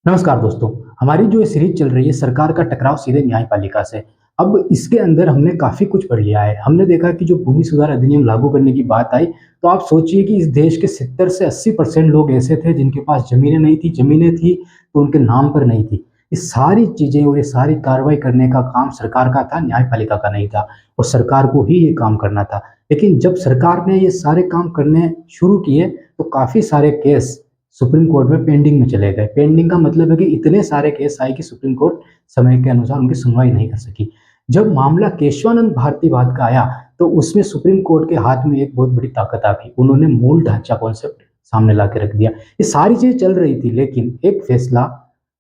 नमस्कार दोस्तों। हमारी जो ये सीरीज चल रही है सरकार का टकराव सीधे न्यायपालिका से। अब इसके अंदर हमने काफ़ी कुछ पढ़ लिया है। हमने देखा कि जो भूमि सुधार अधिनियम लागू करने की बात आई, तो आप सोचिए कि इस देश के 70 से 80% लोग ऐसे थे जिनके पास ज़मीनें नहीं थी, ज़मीनें थी तो उनके नाम पर नहीं थी। ये सारी चीज़ें और ये सारी कार्रवाई करने का काम सरकार का था, न्यायपालिका का नहीं था और सरकार को ही ये काम करना था। लेकिन जब सरकार ने ये सारे काम करने शुरू किए, तो काफ़ी सारे केस सुप्रीम कोर्ट में पेंडिंग में चले गए। पेंडिंग का मतलब है कि इतने सारे केस आए कि सुप्रीम कोर्ट समय के अनुसार उनकी सुनवाई नहीं कर सकी। जब मामला केशवानंद भारती वाद का आया, तो उसमें सुप्रीम कोर्ट के हाथ में एक बहुत बड़ी ताकत आ गई। उन्होंने मूल ढांचा कॉन्सेप्ट सामने ला के रख दिया। ये सारी चीज़ें चल रही थी, लेकिन एक फैसला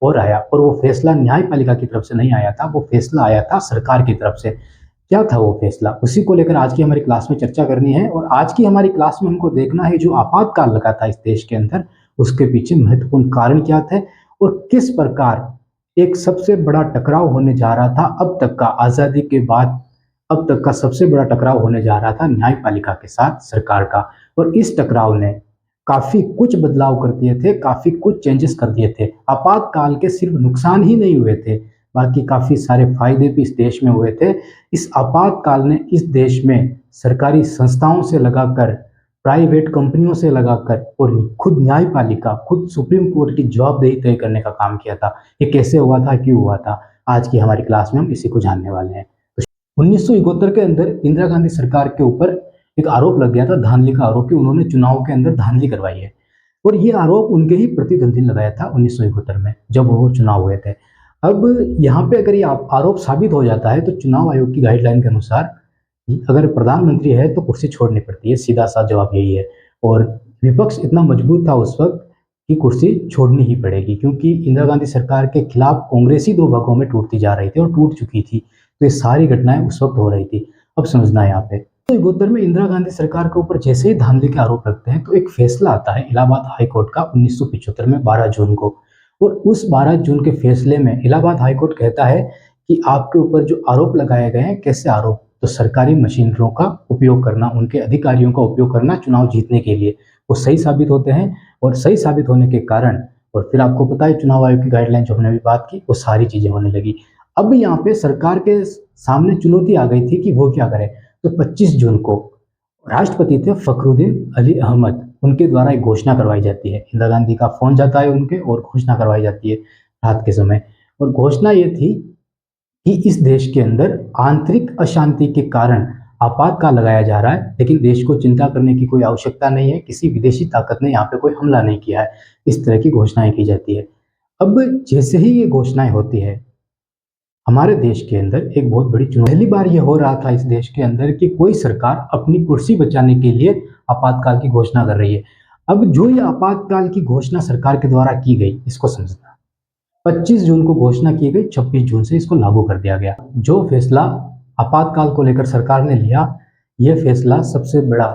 और आया और वो फैसला न्यायपालिका की तरफ से नहीं आया था, वो फैसला आया था सरकार की तरफ से। क्या था वो फैसला? उसी को लेकर आज की हमारी क्लास में चर्चा करनी है और आज की हमारी क्लास में हमको देखना है जो आपातकाल लगा था इस देश के अंदर, उसके पीछे महत्वपूर्ण कारण क्या थे और किस प्रकार एक सबसे बड़ा टकराव होने जा रहा था अब तक का, आज़ादी के बाद अब तक का सबसे बड़ा टकराव होने जा रहा था न्यायपालिका के साथ सरकार का। और इस टकराव ने काफ़ी कुछ बदलाव कर दिए थे, काफ़ी कुछ चेंजेस कर दिए थे। आपातकाल के सिर्फ नुकसान ही नहीं हुए थे, बाकी काफ़ी सारे फायदे भी इस देश में हुए थे। इस आपातकाल ने इस देश में सरकारी संस्थाओं से लगाकर, प्राइवेट कंपनियों से लगाकर और खुद न्यायपालिका, खुद सुप्रीम कोर्ट की जवाबदेही तय करने का काम किया था। ये कैसे हुआ था, क्यों हुआ था? आज की हमारी क्लास में हम इसी को जानने वाले हैं। 1971 के अंदर इंदिरा गांधी सरकार के ऊपर एक आरोप लग गया था, धांधली का आरोप, कि उन्होंने चुनाव के अंदर धांधली करवाई है। और ये आरोप उनके ही प्रतिद्वंदी ने लगाया था 1971 में, जब वो चुनाव हुए थे। अब यहाँ पे अगर ये आरोप साबित हो जाता है, तो चुनाव आयोग की गाइडलाइन के अनुसार अगर प्रधानमंत्री है तो कुर्सी छोड़नी पड़ती है, सीधा सा जवाब यही है। और विपक्ष इतना मजबूत था उस वक्त कि कुर्सी छोड़नी ही पड़ेगी, क्योंकि इंदिरा गांधी सरकार के खिलाफ कांग्रेस ही दो भागों में टूटती जा रही थी और टूट चुकी थी। तो ये सारी घटनाएं उस वक्त हो रही थी। अब समझना है यहाँ पे, तो इकहत्तर में इंदिरा गांधी सरकार के ऊपर जैसे ही धांधली के आरोप लगते हैं, तो एक फैसला आता है इलाहाबाद हाई कोर्ट का 1975 में 12 जून को। और उस 12 जून के फैसले में इलाहाबाद हाई कोर्ट कहता है कि आपके ऊपर जो आरोप लगाए गए हैं, कैसे आरोप, तो सरकारी मशीनरियों का उपयोग करना, उनके अधिकारियों का उपयोग करना चुनाव जीतने के लिए, वो सही साबित होते हैं। और सही साबित होने के कारण, और फिर आपको पता है चुनाव आयोग की गाइडलाइन जो हमने अभी बात की, वो सारी चीजें होने लगी। अब यहाँ पे सरकार के सामने चुनौती आ गई थी कि वो क्या करे। तो 25 जून को राष्ट्रपति थे फखरुद्दीन अली अहमद, उनके द्वारा एक घोषणा करवाई जाती है। इंदिरा गांधी का फोन जाता है उनके और घोषणा करवाई जाती है रात के समय। और घोषणा ये थी कि इस देश के अंदर आंतरिक अशांति के कारण आपातकाल लगाया जा रहा है, लेकिन देश को चिंता करने की कोई आवश्यकता नहीं है, किसी विदेशी ताकत ने यहाँ पे कोई हमला नहीं किया है। इस तरह की घोषणाएं की जाती है। अब जैसे ही ये घोषणाएं होती है, हमारे देश के अंदर एक बहुत बड़ी चुनौती, पहली बार ये हो रहा था इस देश के अंदर कि कोई सरकार अपनी कुर्सी बचाने के लिए आपातकाल की घोषणा कर रही है। अब जो ये आपातकाल की घोषणा सरकार के द्वारा की गई, इसको समझना। 25 जून को घोषणा की गई, 26 जून से इसको लागू कर दिया गया। जो फैसला आपातकाल को लेकर सरकार ने लिया, यह फैसला सबसे बड़ा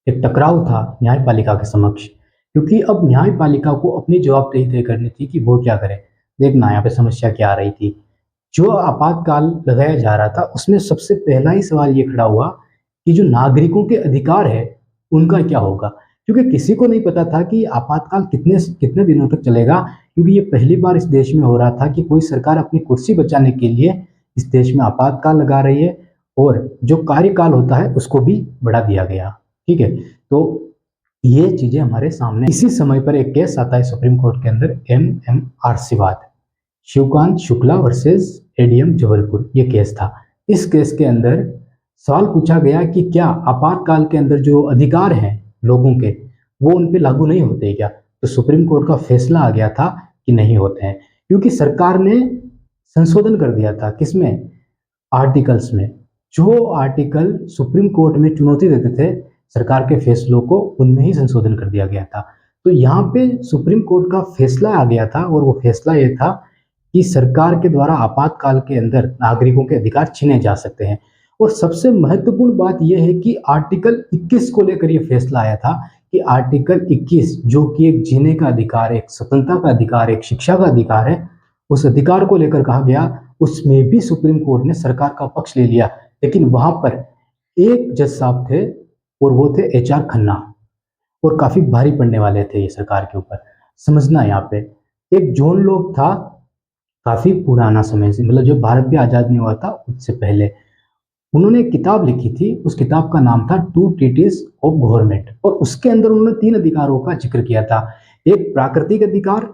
एक टकराव था न्यायपालिका के समक्ष, क्योंकि अब न्यायपालिका को अपनी जवाबदेही तय करनी थी कि वो क्या करे। देखना यहाँ पे समस्या क्या आ रही थी। जो आपातकाल लगाया जा रहा था, उसमें सबसे पहला ही सवाल ये खड़ा हुआ कि जो नागरिकों के अधिकार है, उनका क्या होगा। क्योंकि किसी को नहीं पता था कि आपातकाल कितने कितने दिनों तक चलेगा, क्योंकि ये पहली बार इस देश में हो रहा था कि कोई सरकार अपनी कुर्सी बचाने के लिए इस देश में आपातकाल लगा रही है और जो कार्यकाल होता है उसको भी बढ़ा दिया गया। ठीक है, तो ये चीजें हमारे सामने। इसी समय पर एक केस आता है सुप्रीम कोर्ट के अंदर, MMRC वाद, शिवकांत शुक्ला वर्सेस एडीएम जबलपुर, ये केस था। इस केस के अंदर सवाल पूछा गया कि क्या आपातकाल के अंदर जो अधिकार हैं लोगों के, वो उन पे लागू नहीं होते क्या। तो सुप्रीम कोर्ट का फैसला आ गया था कि नहीं होते हैं, क्योंकि सरकार ने संशोधन कर दिया था किसमें, आर्टिकल्स में। जो आर्टिकल सुप्रीम कोर्ट में चुनौती देते थे सरकार के फैसलों को, उनमें ही संशोधन कर दिया गया था। तो यहाँ पे सुप्रीम कोर्ट का फैसला आ गया था और वो फैसला ये था कि सरकार के द्वारा आपातकाल के अंदर नागरिकों के अधिकार छीने जा सकते हैं। और सबसे महत्वपूर्ण बात यह है कि आर्टिकल 21 को लेकर यह फैसला आया था कि आर्टिकल 21, जो कि एक जीने का अधिकार, एक स्वतंत्रता का अधिकार, एक शिक्षा का अधिकार है, उस अधिकार को लेकर कहा गया, उसमें भी सुप्रीम कोर्ट ने सरकार का पक्ष ले लिया। लेकिन वहां पर एक जज साहब थे और वो थे HR खन्ना, और काफी भारी पड़ने वाले थे ये सरकार के ऊपर। समझना यहाँ पे, एक जॉन लॉक था, काफ़ी पुराना समय से, मतलब जब भारत भी आज़ाद नहीं हुआ था उससे पहले, उन्होंने एक किताब लिखी थी। उस किताब का नाम था टू ट्रीटिज ऑफ गवर्नमेंट, और उसके अंदर उन्होंने 3 अधिकारों का ज़िक्र किया था। एक प्राकृतिक अधिकार,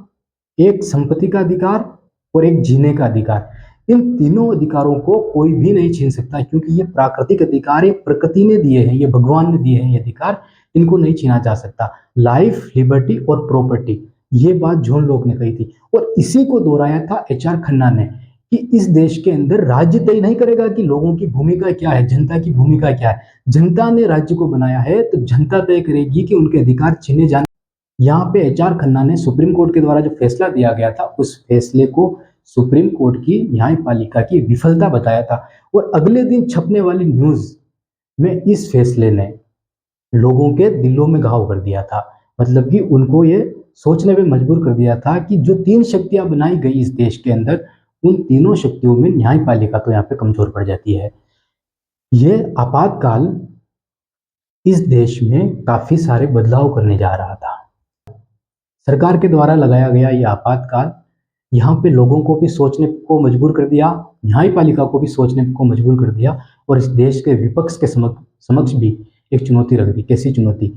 एक संपत्ति का अधिकार और एक जीने का अधिकार। इन तीनों अधिकारों को कोई भी नहीं छीन सकता, क्योंकि ये प्राकृतिक अधिकार ये प्रकृति ने दिए हैं, ये भगवान ने दिए हैं ये अधिकार, इनको नहीं छीना जा सकता। लाइफ, लिबर्टी और प्रॉपर्टी, ये बात जॉन लॉक ने कही थी, और इसी को दोहराया था एच.आर. खन्ना ने कि इस देश के अंदर राज्य तय नहीं करेगा कि लोगों की भूमिका क्या है, जनता की भूमिका क्या है। जनता ने राज्य को बनाया है, तो जनता तय करेगी कि उनके अधिकार छीने जाने। यहाँ पे एच.आर. खन्ना ने सुप्रीम कोर्ट के द्वारा जो फैसला दिया गया था, उस फैसले को सुप्रीम कोर्ट की न्यायपालिका की विफलता बताया था, और अगले दिन छपने वाली न्यूज में इस फैसले ने लोगों के दिलों में घाव कर दिया था। मतलब कि उनको ये सोचने पे मजबूर कर दिया था कि जो 3 शक्तियां बनाई गई इस देश के अंदर, उन तीनों शक्तियों में न्यायपालिका तो यहाँ पे कमजोर पड़ जाती है। ये आपातकाल इस देश में काफी सारे बदलाव करने जा रहा था। सरकार के द्वारा लगाया गया ये आपातकाल यहाँ पे लोगों को भी सोचने को मजबूर कर दिया, न्यायपालिका को भी सोचने को मजबूर कर दिया, और इस देश के विपक्ष के समक्ष भी एक चुनौती रख दी। कैसी चुनौती?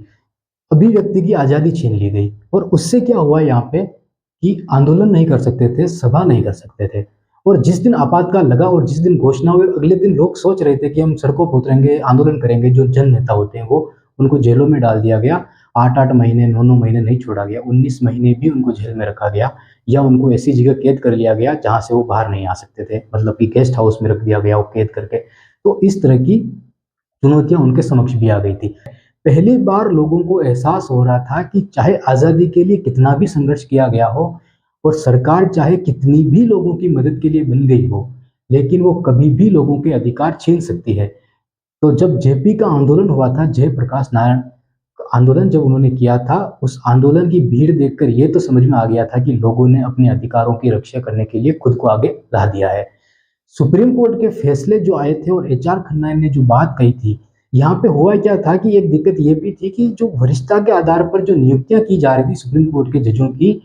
अभिव्यक्ति की आज़ादी छीन ली गई, और उससे क्या हुआ यहाँ पे कि आंदोलन नहीं कर सकते थे, सभा नहीं कर सकते थे। और जिस दिन आपातकाल लगा और जिस दिन घोषणा हुई, अगले दिन लोग सोच रहे थे कि हम सड़कों पर उतरेंगे, आंदोलन करेंगे। जो जन नेता होते हैं वो, उनको जेलों में डाल दिया गया। 8-8 महीने, 9-9 महीने नहीं छोड़ा गया, 19 महीने भी उनको जेल में रखा गया, या उनको ऐसी जगह कैद कर लिया गया जहाँ से वो बाहर नहीं आ सकते थे, मतलब कि गेस्ट हाउस में रख दिया गया वो कैद करके। तो इस तरह की चुनौतियां उनके समक्ष भी आ गई थी। पहली बार लोगों को एहसास हो रहा था कि चाहे आज़ादी के लिए कितना भी संघर्ष किया गया हो, और सरकार चाहे कितनी भी लोगों की मदद के लिए बन गई हो, लेकिन वो कभी भी लोगों के अधिकार छीन सकती है। तो जब जेपी का आंदोलन हुआ था, जयप्रकाश नारायण आंदोलन जब उन्होंने किया था, उस आंदोलन की भीड़ देखकर ये तो समझ में आ गया था कि लोगों ने अपने अधिकारों की रक्षा करने के लिए खुद को आगे ला दिया है। सुप्रीम कोर्ट के फैसले जो आए थे और एच.आर. खन्ना ने जो बात कही थी, यहाँ पे हुआ क्या था कि एक दिक्कत ये भी थी कि जो वरिष्ठता के आधार पर जो नियुक्तियां की जा रही थी सुप्रीम कोर्ट के जजों की,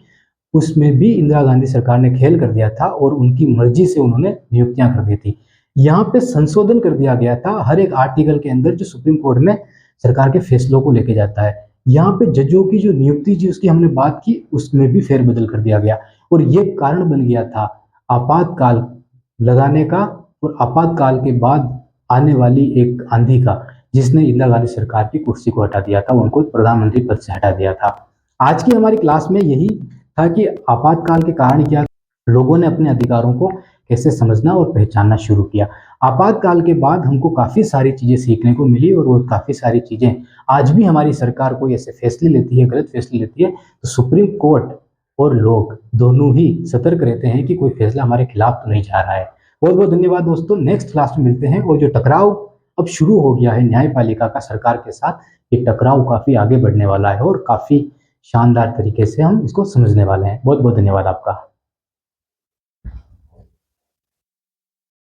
उसमें भी इंदिरा गांधी सरकार ने खेल कर दिया था, और उनकी मर्जी से उन्होंने नियुक्तियां कर दी थी। यहाँ पे संशोधन कर दिया गया था हर एक आर्टिकल के अंदर जो सुप्रीम कोर्ट में सरकार के फैसलों को लेके जाता है। यहाँ पे जजों की जो नियुक्ति जी उसकी हमने बात की, उसमें भी फेरबदल कर दिया गया, और ये कारण बन गया था आपातकाल लगाने का, और आपातकाल के बाद आने वाली एक आंधी का, जिसने इंदिरा गांधी सरकार की कुर्सी को हटा दिया था, उनको प्रधानमंत्री पद से हटा दिया था। आज की हमारी क्लास में यही था कि आपातकाल के कारण क्या, लोगों ने अपने अधिकारों को कैसे समझना और पहचानना शुरू किया। आपातकाल के बाद हमको काफ़ी सारी चीज़ें सीखने को मिली, और वो काफ़ी सारी चीज़ें आज भी हमारी सरकार कोई ऐसे फैसले लेती है, गलत फैसले लेती है, तो सुप्रीम कोर्ट और लोग दोनों ही सतर्क रहते हैं कि कोई फैसला हमारे खिलाफ तो नहीं जा रहा है। बहुत बहुत धन्यवाद दोस्तों, नेक्स्ट क्लास में मिलते हैं। और जो टकराव अब शुरू हो गया है न्यायपालिका का सरकार के साथ, ये टकराव काफ़ी आगे बढ़ने वाला है, और काफ़ी शानदार तरीके से हम इसको समझने वाले हैं। बहुत बहुत धन्यवाद आपका।